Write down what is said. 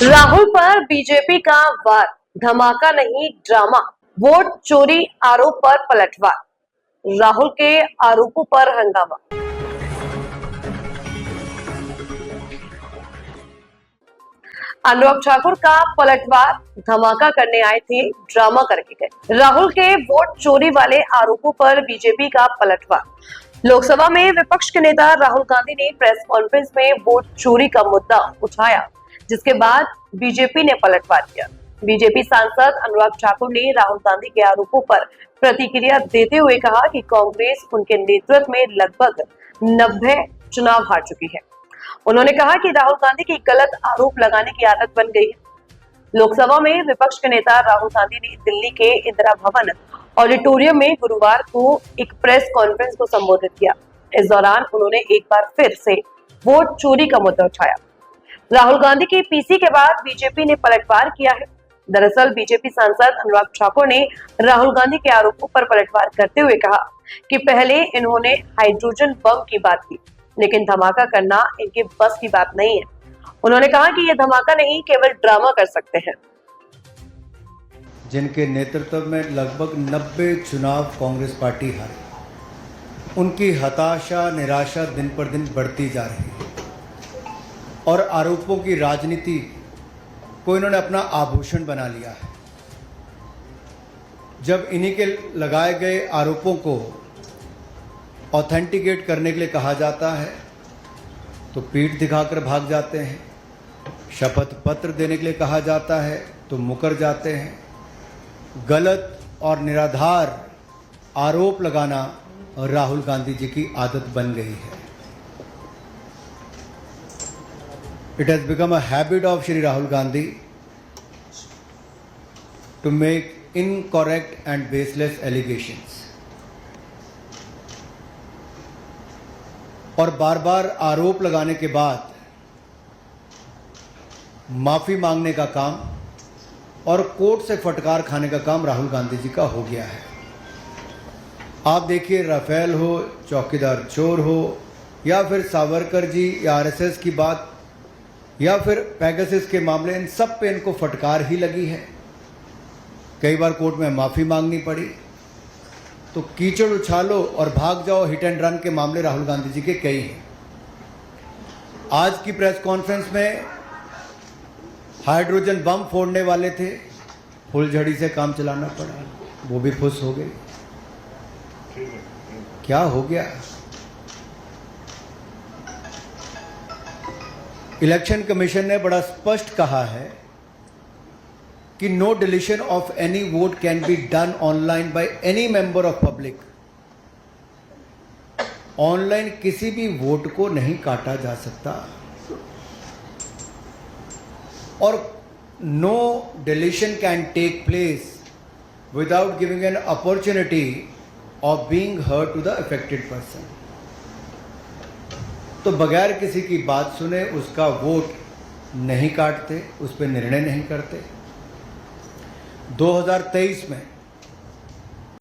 राहुल पर बीजेपी का वार, धमाका नहीं ड्रामा, वोट चोरी आरोप पर पलटवार। राहुल के आरोपों पर हंगामा। अनुराग ठाकुर का पलटवार, धमाका करने आए थे, ड्रामा करके गए। राहुल के वोट चोरी वाले आरोपों पर बीजेपी का पलटवार। लोकसभा में विपक्ष के नेता राहुल गांधी ने प्रेस कॉन्फ्रेंस में वोट चोरी का मुद्दा उठाया, जिसके बाद बीजेपी ने पलटवार किया। बीजेपी सांसद अनुराग ठाकुर ने राहुल गांधी के आरोपों पर प्रतिक्रिया देते हुए कहा कि कांग्रेस उनके नेतृत्व में लगभग 90 चुनाव हार चुकी है। उन्होंने कहा कि राहुल गांधी की गलत आरोप लगाने की आदत बन गई है। लोकसभा में विपक्ष के नेता राहुल गांधी ने दिल्ली के इंदिरा भवन ऑडिटोरियम में गुरुवार को एक प्रेस कॉन्फ्रेंस को संबोधित किया। इस दौरान उन्होंने एक बार फिर से वोट चोरी का मुद्दा उठाया। राहुल गांधी की पीसी के बाद बीजेपी ने पलटवार किया है। दरअसल बीजेपी सांसद अनुराग ठाकुर ने राहुल गांधी के आरोपों पर पलटवार करते हुए कहा कि पहले इन्होंने हाइड्रोजन बम की बात की, लेकिन धमाका करना इनके बस की बात नहीं है। उन्होंने कहा कि ये धमाका नहीं, केवल ड्रामा कर सकते हैं। जिनके नेतृत्व में लगभग 90 चुनाव कांग्रेस पार्टी हारी, उनकी हताशा निराशा दिन पर दिन बढ़ती जा रही है और आरोपों की राजनीति को इन्होंने अपना आभूषण बना लिया है। जब इन्हीं के लगाए गए आरोपों को ऑथेंटिकेट करने के लिए कहा जाता है तो पीठ दिखाकर भाग जाते हैं, शपथ पत्र देने के लिए कहा जाता है तो मुकर जाते हैं। गलत और निराधार आरोप लगाना राहुल गांधी जी की आदत बन गई है। It has become a habit of Shri Rahul Gandhi to make incorrect and baseless allegations और बार बार आरोप लगाने के बाद माफी मांगने का काम और कोर्ट से फटकार खाने का काम राहुल गांधी जी का हो गया है। आप देखिए, राफेल हो, चौकीदार चोर हो, या फिर सावरकर जी या आरएसएस की बात, या फिर पेगासस के मामले, इन सब पे इनको फटकार ही लगी है। कई बार कोर्ट में माफी मांगनी पड़ी। तो कीचड़ उछालो और भाग जाओ, हिट एंड रन के मामले राहुल गांधी जी के कई हैं। आज की प्रेस कॉन्फ्रेंस में हाइड्रोजन बम फोड़ने वाले थे, फुलझड़ी से काम चलाना पड़ा, वो भी फुस हो गए। क्या हो गया? इलेक्शन कमीशन ने बड़ा स्पष्ट कहा है कि no deletion of any vote can be done online by any member of public. Online किसी भी वोट को नहीं काटा जा सकता और no deletion can take place without giving an opportunity of being heard to the affected person. तो बगैर किसी की बात सुने उसका वोट नहीं काटते, उस पर निर्णय नहीं करते। 2023 में